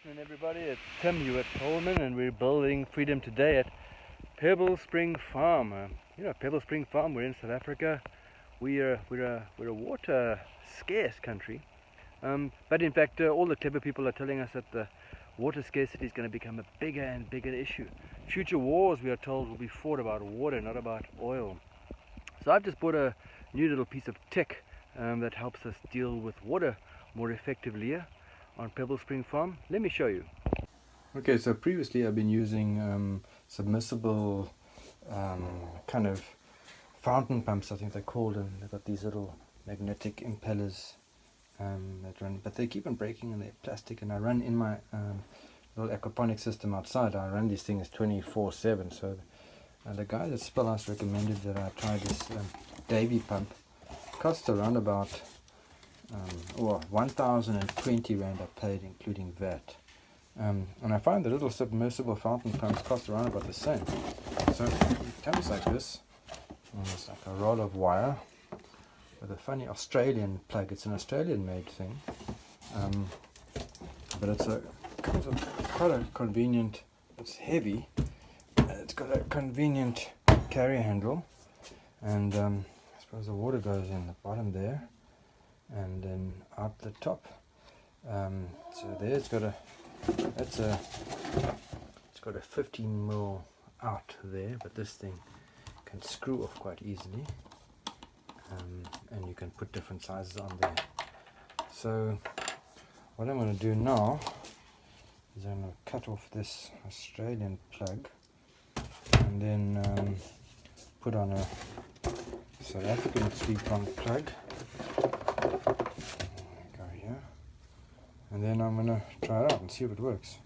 afternoon, everybody. It's Tim Hewitt-Coleman, and we're building freedom today at Pebblespring Farm. Pebblespring Farm. We're in South Africa. We're a water scarce country, but in fact, all the clever people are telling us that the water scarcity is going to become a bigger and bigger issue. Future wars, we are told, will be fought about water, not about oil. So I've just bought a new little piece of tech that helps us deal with water more effectively here on Pebblespring Farm. Let me show you. Okay, so previously I've been using submersible kind of fountain pumps, I think they're called, and they've got these little magnetic impellers that run, but they keep on breaking and they're plastic, and I run in my little aquaponics system outside. I run these things 24/7, so the guy at Spellhouse recommended that I try this Davey pump. It costs around about 1,020 Rand I paid, including VAT. And I find the little submersible fountain pumps cost around about the same. So it comes like this, and it's like a roll of wire with a funny Australian plug. It's an Australian made thing, but it comes with quite a convenient, it's heavy, it's got a convenient carry handle, and I suppose the water goes in the bottom there and then out the top. So there it's got a 15 mil out there, but this thing can screw off quite easily, and you can put different sizes on there. So what I'm going to do now is I'm going to cut off this Australian plug and then put on a South African 3-prong plug. Go here, and then I'm going to try it out and see if it works.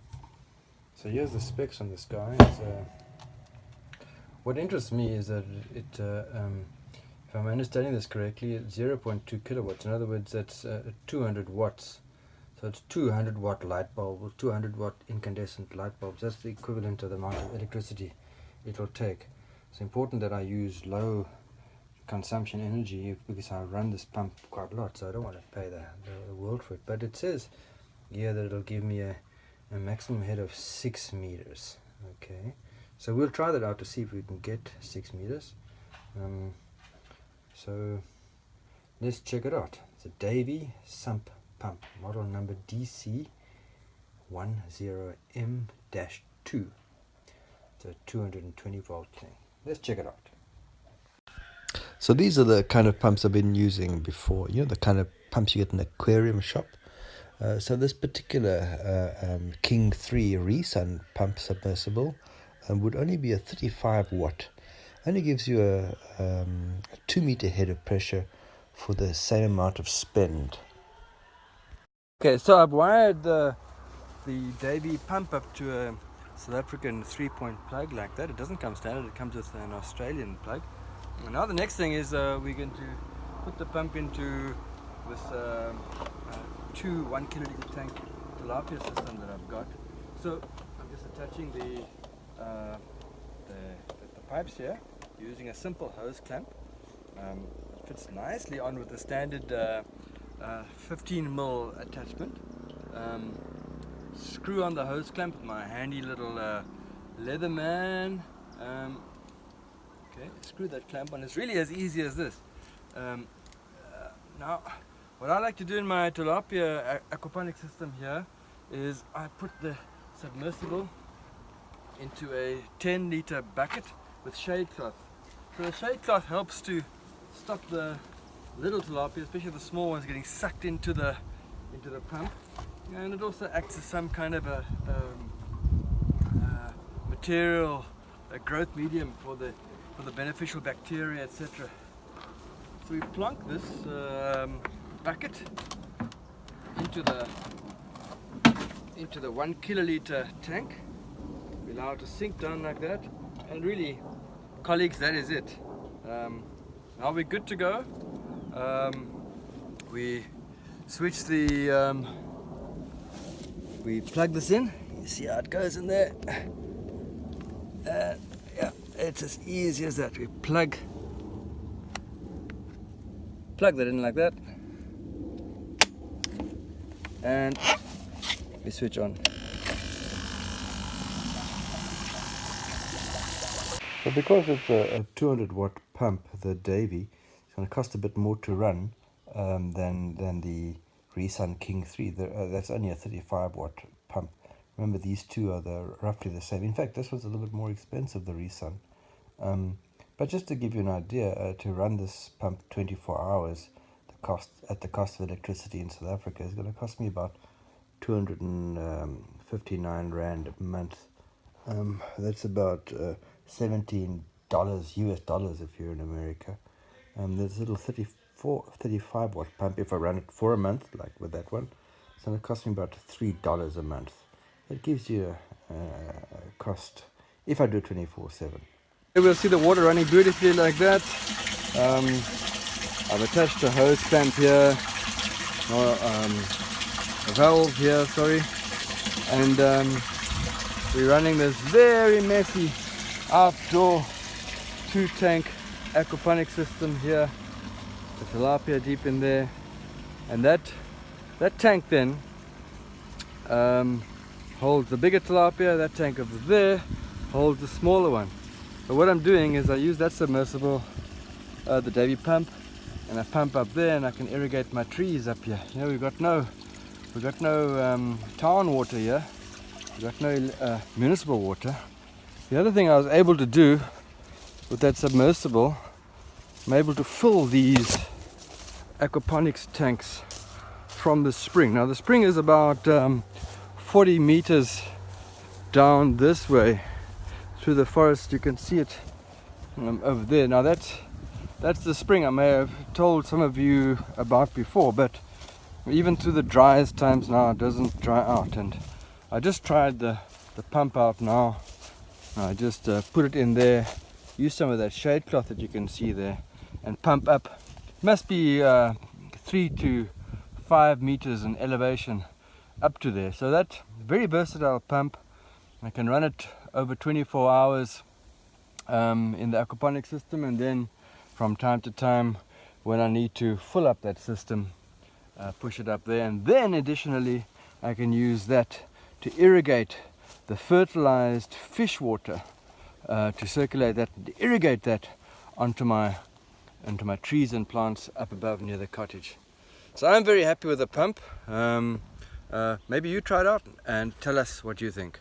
So here's the specs on this guy. What interests me is that it, if I'm understanding this correctly, it's 0.2 kilowatts. In other words, that's 200 watts. So it's 200 watt light bulb, or 200 watt incandescent light bulbs. That's the equivalent of the amount of electricity it will take. It's important that I use low consumption energy because I run this pump quite a lot, so I don't want to pay the world for it. But it says here that it'll give me a maximum head of 6 meters. Okay, so we'll try that out to see if we can get 6 meters. So let's check it out. It's a Davey Sump pump, model number DC10M-2. It's a 220 volt thing. Let's check it out. So these are the kind of pumps I've been using before, the kind of pumps you get in an aquarium shop. So this particular King 3 Resun pump submersible would only be a 35 watt. Only gives you a 2 meter head of pressure for the same amount of spend. Okay, so I've wired the Davey pump up to a South African 3-point plug like that. It doesn't come standard, it comes with an Australian plug. And now the next thing is we're going to put the pump into this 1 kiloliter tank tilapia system that I've got. So I'm just attaching the pipes here using a simple hose clamp. It fits nicely on with the standard 15 mil attachment. Screw on the hose clamp with my handy little Leatherman. Okay, screw that clamp on. It's really as easy as this. Now, what I like to do in my tilapia aquaponic system here is I put the submersible into a 10-liter bucket with shade cloth. So the shade cloth helps to stop the little tilapia, especially the small ones, getting sucked into the pump, and it also acts as some kind of a material, a growth medium for the beneficial bacteria, etc. So we plonk this bucket into the 1 kiloliter tank. We allow it to sink down like that, and really, colleagues, that is it. Now we're good to go. We switch we plug this in. You see how it goes in there. Yeah, it's as easy as that. We plug that in like that, and we switch on. So because it's a 200 watt pump, the Davey, it's going to cost a bit more to run than the Resun King 3. That's only a 35 watt pump. Remember, these two are roughly the same. In fact, this was a little bit more expensive, the Resun. But just to give you an idea, to run this pump 24 hours, the cost of electricity in South Africa is going to cost me about 259 Rand a month. That's about $17 US dollars if you're in America. There's a little 35 watt pump. If I run it for a month, like with that one, it's going to cost me about $3 a month. That gives you a cost if I do 24/7. We'll see the water running beautifully like that. I've attached a hose clamp here, or a valve here, sorry, and we're running this very messy outdoor 2-tank aquaponics system here. The tilapia deep in there, and that tank then holds the bigger tilapia. That tank over there holds the smaller one. So what I'm doing is I use that submersible, the Davey pump, and I pump up there, and I can irrigate my trees up here. You know, we've got no town water here. We've got no municipal water. The other thing I was able to do with that submersible, I'm able to fill these aquaponics tanks from the spring. Now the spring is about 40 meters down this way through the forest. You can see it over there. Now that's the spring I may have told some of you about before, but even through the driest times now it doesn't dry out. And I just tried the pump out now. I just put it in there, use some of that shade cloth that you can see there, and pump up. It must be 3 to 5 meters in elevation up to there. So that very versatile pump. I can run it over 24 hours in the aquaponics system, and then from time to time when I need to fill up that system, push it up there. And then additionally I can use that to irrigate the fertilized fish water, to circulate that, to irrigate that onto my trees and plants up above near the cottage. So I'm very happy with the pump. Maybe you try it out and tell us what you think.